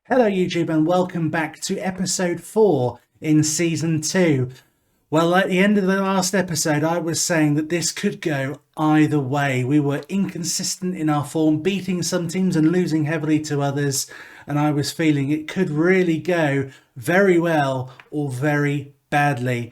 Hello YouTube and welcome back to episode 4 in season 2. Well, at the end of the last episode I was saying that this could go either way. We were inconsistent in our form, beating some teams and losing heavily to others, and I was feeling it could really go very well or very badly.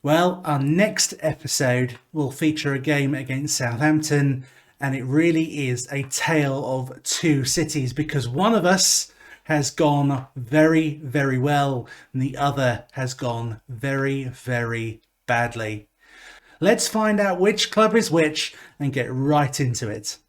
Well, our next episode will feature a game against Southampton, and it really is a tale of two cities because one of us has gone very, very well and the other has gone very, very badly. Let's find out which club is which and get right into it.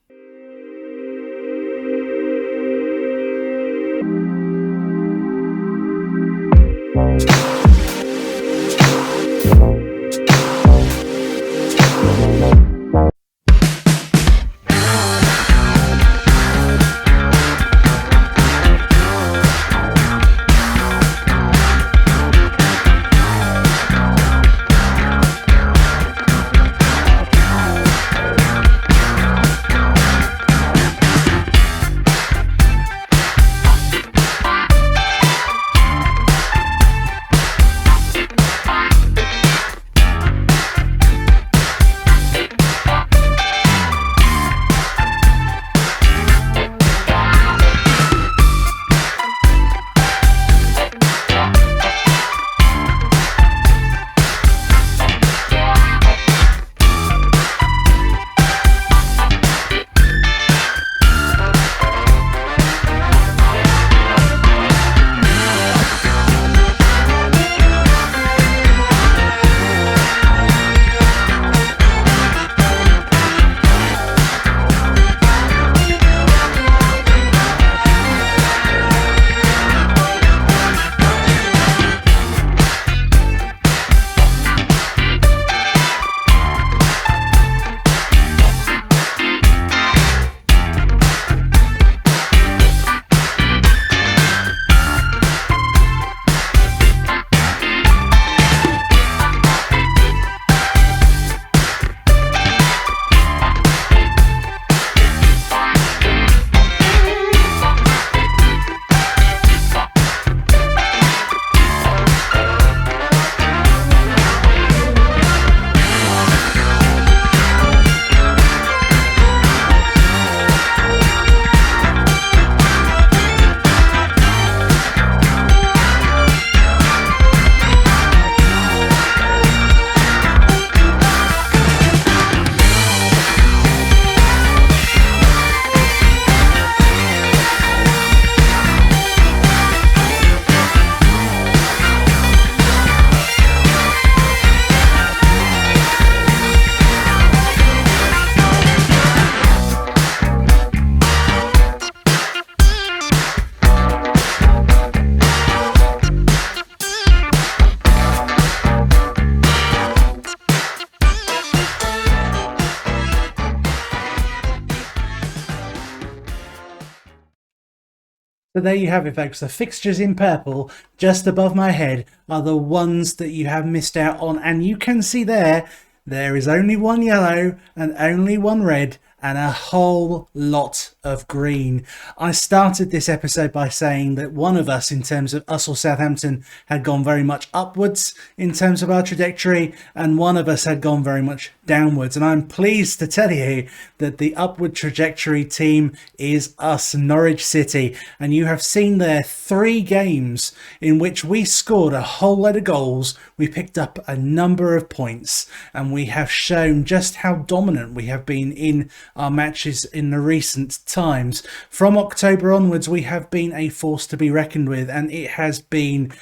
So there you have it, folks. The fixtures in purple just above my head are the ones that you have missed out on. And you can see there is only one yellow and only one red and a whole lot of green. I started this episode by saying that one of us, in terms of us or Southampton, had gone very much upwards in terms of our trajectory, and one of us had gone very much downwards. And I'm pleased to tell you that the upward trajectory team is us, Norwich City. And you have seen there 3 games in which we scored a whole load of goals, we picked up a number of points, and we have shown just how dominant we have been in our matches in the recent times. From October onwards, we have been a force to be reckoned with, and it has been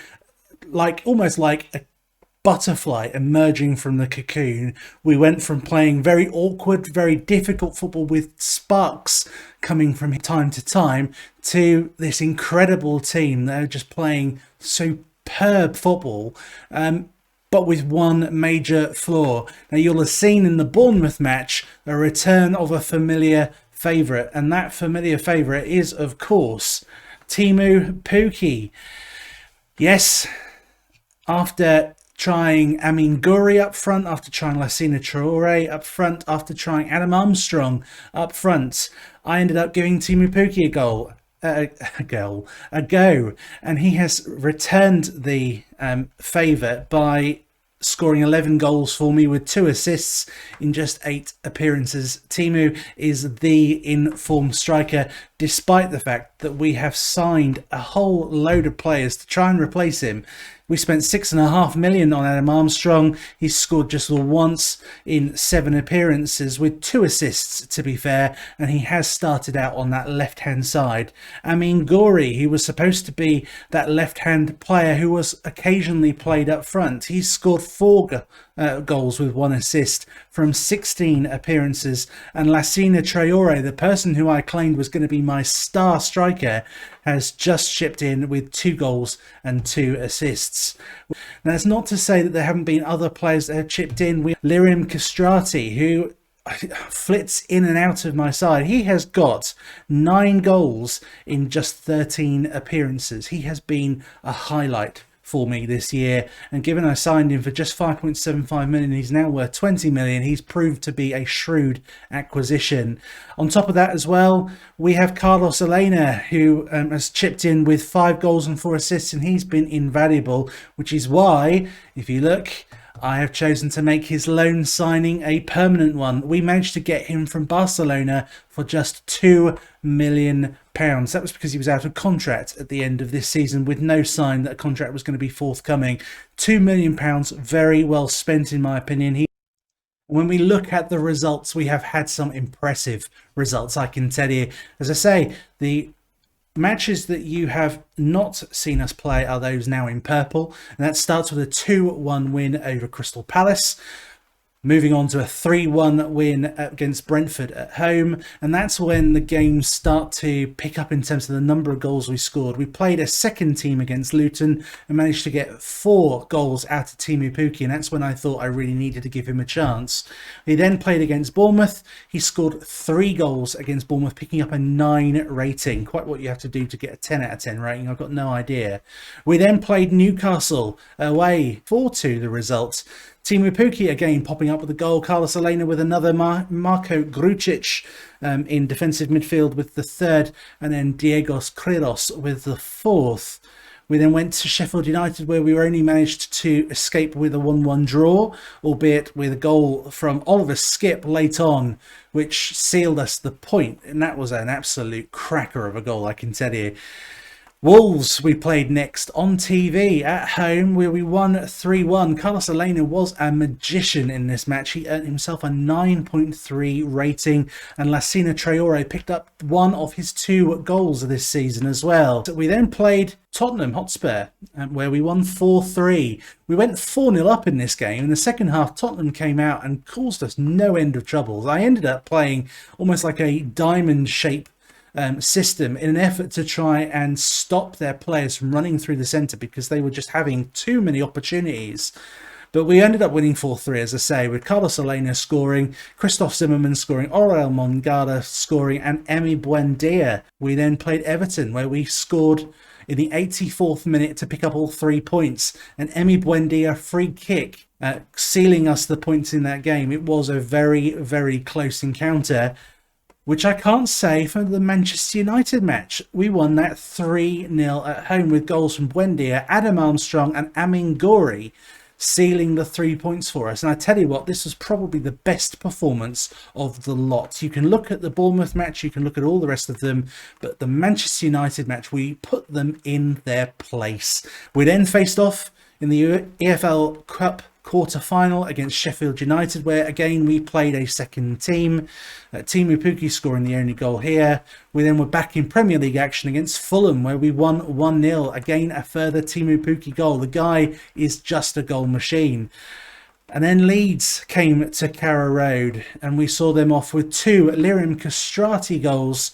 almost like a butterfly emerging from the cocoon. We went from playing very awkward, very difficult football with sparks coming from time to time to this incredible team that are just playing superb football, but with one major flaw. Now, you'll have seen in the Bournemouth match a return of a familiar favourite, and that familiar favourite is, of course, Teemu Pukki. Yes, after trying Amin Guri up front, after trying Lassina Traore up front, after trying Adam Armstrong up front, I ended up giving Teemu Pukki a goal. a go, and he has returned the favour by scoring 11 goals for me with 2 assists in just 8 appearances. Teemu is the in-form striker, despite the fact that we have signed a whole load of players to try and replace him. We spent £6.5 million on Adam Armstrong. He's scored just once in 7 appearances with 2 assists, to be fair, and he has started out on that left-hand side. Gori, he was supposed to be that left-hand player who was occasionally played up front. He's scored 4 goals with 1 assist from 16 appearances, and Lassina Traore, the person who I claimed was going to be my star striker, has just chipped in with 2 goals and 2 assists. Now, that's not to say that there haven't been other players that have chipped in. Lirim Kastrati, who flits in and out of my side. He has got 9 goals in just 13 appearances. He has been a highlight for me this year, and given I signed him for just 5.75 million, he's now worth 20 million. He's proved to be a shrewd acquisition. On top of that as well, we have Carlos Elena, who has chipped in with 5 goals and 4 assists, and he's been invaluable, which is why, if you look, I have chosen to make his loan signing a permanent one. We managed to get him from Barcelona for just £2 million. That was because he was out of contract at the end of this season with no sign that a contract was going to be forthcoming. £2 million, very well spent in my opinion. When we look at the results, we have had some impressive results, I can tell you. As I say, the matches that you have not seen us play are those now in purple, and that starts with a 2-1 win over Crystal Palace. Moving on to a 3-1 win against Brentford at home, and that's when the games start to pick up in terms of the number of goals we scored. We played a second team against Luton and managed to get 4 goals out of Teemu Pukki, and that's when I thought I really needed to give him a chance. He then played against Bournemouth. He scored 3 goals against Bournemouth, picking up a 9 rating. Quite what you have to do to get a 10 out of 10 rating, I've got no idea. We then played Newcastle away, 4-2 the result. Teemu Pukki again popping up with a goal. Carlos Elena with another. Marko Grujic in defensive midfield with the 3rd. And then Diegos Kriros with the 4th. We then went to Sheffield United, where we were only managed to escape with a 1-1 draw, albeit with a goal from Oliver Skipp late on, which sealed us the point. And that was an absolute cracker of a goal, I can tell you. Wolves we played next on TV at home, where we won 3-1. Carlos Elena was a magician in this match. He earned himself a 9.3 rating, and Lassina Traore picked up 1 of his 2 goals of this season as well. We then played Tottenham Hotspur, where we won 4-3. We went 4-0 up in this game. In the second half, Tottenham came out and caused us no end of troubles. I ended up playing almost like a diamond shape system in an effort to try and stop their players from running through the centre, because they were just having too many opportunities. But we ended up winning 4-3, as I say, with Carlos Elena scoring, Christoph Zimmermann scoring, Aurel Mongala scoring, and Emi Buendia. We then played Everton, where we scored in the 84th minute to pick up all 3 points. And Emi Buendia free kick, sealing us the points in that game. It was a very, very close encounter, which I can't say for the Manchester United match. We won that 3-0 at home with goals from Buendia, Adam Armstrong and Amin Gori, sealing the 3 points for us. And I tell you what, this was probably the best performance of the lot. You can look at the Bournemouth match, you can look at all the rest of them, but the Manchester United match, we put them in their place. We then faced off in the EFL Cup quarter-final against Sheffield United, where again we played a second team. Teemu Pukki scoring the only goal here. We then were back in Premier League action against Fulham, where we won 1-0. Again, a further Teemu Pukki goal. The guy is just a goal machine. And then Leeds came to Carrow Road, and we saw them off with 2 Lirim Kastrati goals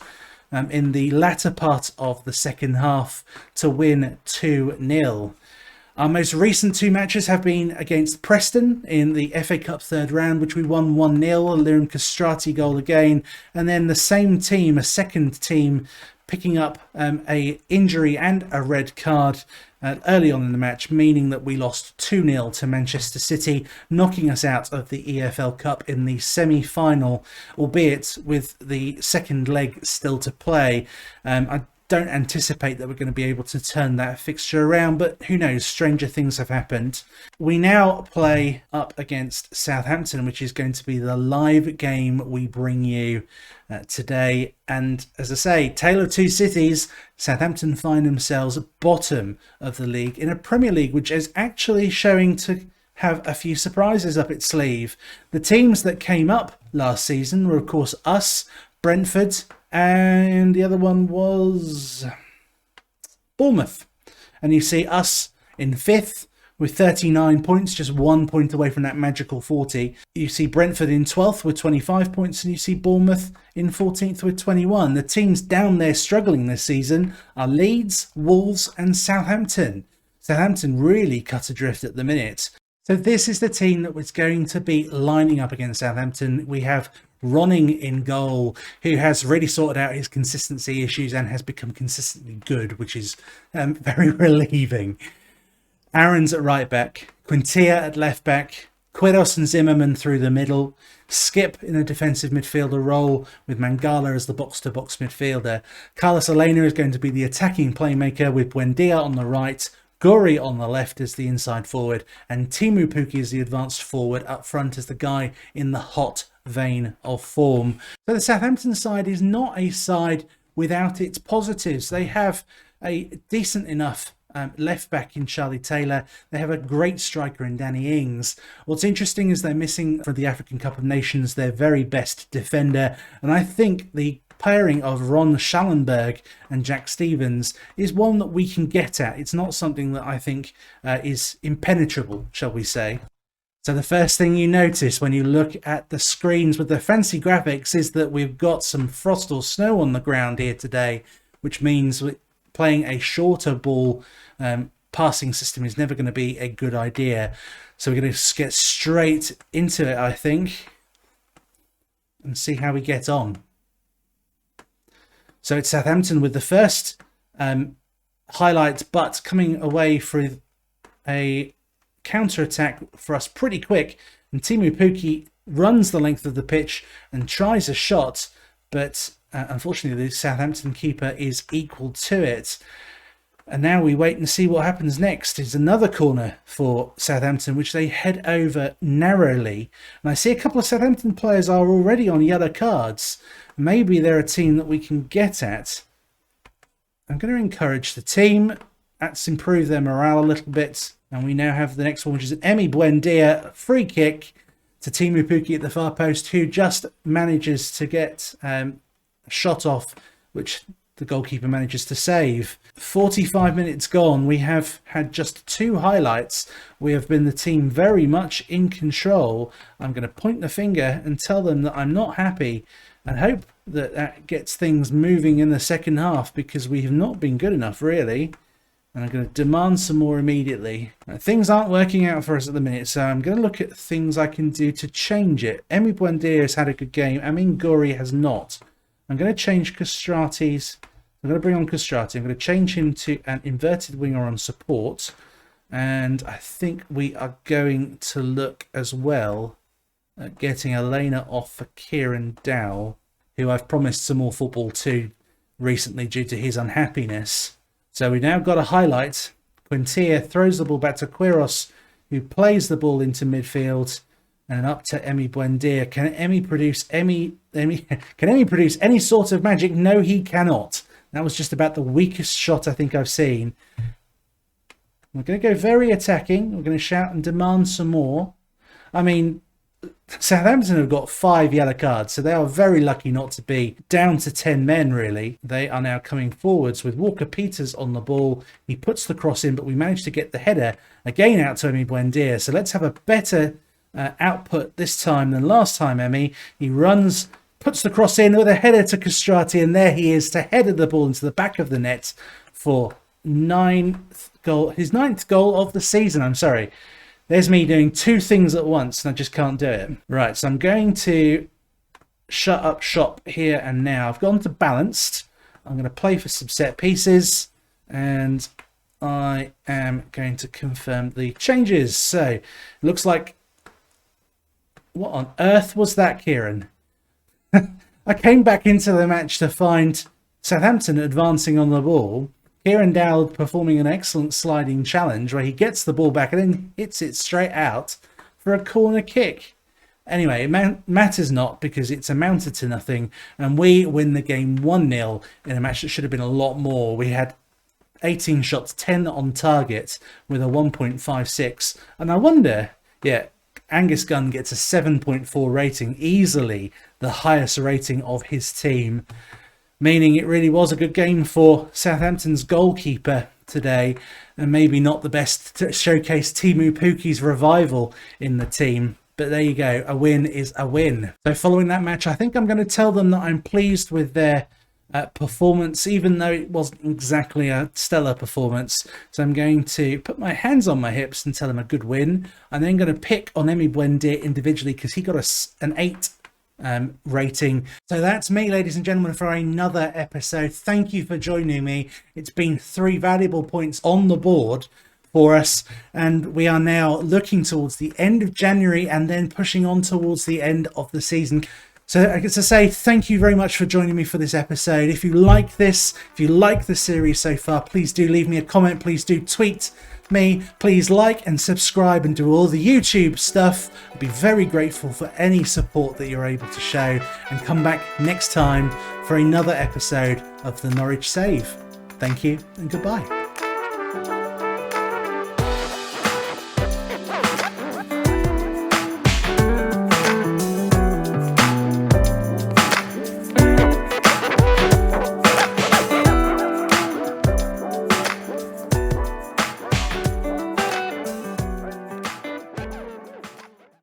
in the latter part of the second half to win 2-0. Our most recent 2 matches have been against Preston in the FA Cup 3rd round, which we won 1-0, a Lirim Kastrati goal again, and then the same team, a second team, picking up a injury and a red card early on in the match, meaning that we lost 2-0 to Manchester City, knocking us out of the EFL Cup in the semi-final, albeit with the second leg still to play. I don't anticipate that we're going to be able to turn that fixture around, but who knows, stranger things have happened. We now play up against Southampton, which is going to be the live game we bring you today. And as I say, tale of two cities. Southampton find themselves bottom of the league in a Premier League which is actually showing to have a few surprises up its sleeve. The teams that came up last season were, of course, us, Brentford, and the other one was Bournemouth. And you see us in 5th with 39 points, just 1 point away from that magical 40. You see Brentford in 12th with 25 points, and you see Bournemouth in 14th with 21. The teams down there struggling this season are Leeds, Wolves and Southampton. Southampton really cut adrift at the minute. So this is the team that was going to be lining up against Southampton. We have Ronning in goal, who has really sorted out his consistency issues and has become consistently good, which is very relieving. Aaron's at right back, Quintilla at left back, Quiros and Zimmerman through the middle, Skip in a defensive midfielder role with Mangala as the box-to-box midfielder. Carlos Elena is going to be the attacking playmaker with Buendia on the right, Guri on the left as the inside forward, and Teemu Pukki as the advanced forward up front as the guy in the hot vein of form. So the Southampton side is not a side without its positives. They have a decent enough left back in Charlie Taylor. They have a great striker in Danny Ings. What's interesting is they're missing for the African Cup of Nations their very best defender, and I think the pairing of Ron Schallenberg and Jack Stevens is one that we can get at. It's not something that I think is impenetrable, shall we say. So the first thing you notice when you look at the screens with the fancy graphics is that we've got some frost or snow on the ground here today, which means playing a shorter ball passing system is never going to be a good idea. So we're going to get straight into it, I think, and see how we get on. So it's Southampton with the first highlight, but coming away through a counter-attack for us pretty quick. And Teemu Pukki runs the length of the pitch and tries a shot, but unfortunately the Southampton keeper is equal to it. And now we wait and see what happens next. It's another corner for Southampton, which they head over narrowly. And I see a couple of Southampton players are already on yellow cards. Maybe they're a team that we can get at. I'm going to encourage the team. That's improved their morale a little bit. And we now have the next one, which is an Emi Buendia free kick to Teemu Pukki at the far post, who just manages to get a shot off, which the goalkeeper manages to save. 45 minutes gone. We have had just 2 highlights. We have been the team very much in control. I'm going to point the finger and tell them that I'm not happy and hope that that gets things moving in the second half, because we have not been good enough, really. And I'm going to demand some more immediately. Things aren't working out for us at the minute, so I'm going to look at things I can do to change it. Emi Buendia has had a good game. Amin Guri has not. I'm going to change Castratis. I'm going to bring on Castrati. I'm going to change him to an inverted winger on support. And I think we are going to look as well at getting Elena off for Kieran Dow, who I've promised some more football to recently due to his unhappiness. So we now got a highlight. Quintilla throws the ball back to Quiros, who plays the ball into midfield and up to Emi Buendia. Can Emi produce any sort of magic? No, he cannot. That was just about the weakest shot I think I've seen. We're going to go very attacking. We're going to shout and demand some more. I mean, Southampton have got 5 yellow cards, so they are very lucky not to be down to 10 men, really. They are now coming forwards with Walker-Peters on the ball. He puts the cross in, but we managed to get the header again out to Emi Buendia. So let's have a better output this time than last time, Emi. He runs, puts the cross in with a header to Castrati, and there he is to header the ball into the back of the net for his 9th goal of the season. I'm sorry. There's me doing 2 things at once and I just can't do it. Right, so I'm going to shut up shop here and now. I've gone to balanced. I'm going to play for some set pieces and I am going to confirm the changes. So it looks like, what on earth was that, Kieran? I came back into the match to find Southampton advancing on the ball. Kieran Dowd performing an excellent sliding challenge where he gets the ball back and then hits it straight out for a corner kick. Anyway, it matters not because it's amounted to nothing, and we win the game 1-0 in a match that should have been a lot more. We had 18 shots, 10 on target with a 1.56, and I wonder, Angus Gunn gets a 7.4 rating, easily the highest rating of his team, meaning it really was a good game for Southampton's goalkeeper today, and maybe not the best to showcase Teemu Pukki's revival in the team. But there you go, a win is a win. So following that match, I think I'm going to tell them that I'm pleased with their performance, even though it wasn't exactly a stellar performance. So I'm going to put my hands on my hips and tell them a good win. I'm then going to pick on Emi Buendia individually because he got an 8 rating. So that's me, ladies and gentlemen, for another episode. Thank you for joining me. It's been 3 valuable points on the board for us, and we are now looking towards the end of January and then pushing on towards the end of the season. So I get to say thank you very much for joining me for this episode. If you like this, if you like the series so far, please do leave me a comment. Please do tweet me. Please like and subscribe and do all the YouTube stuff. I'd be very grateful for any support that you're able to show, and come back next time for another episode of the Norwich Save. Thank you and goodbye.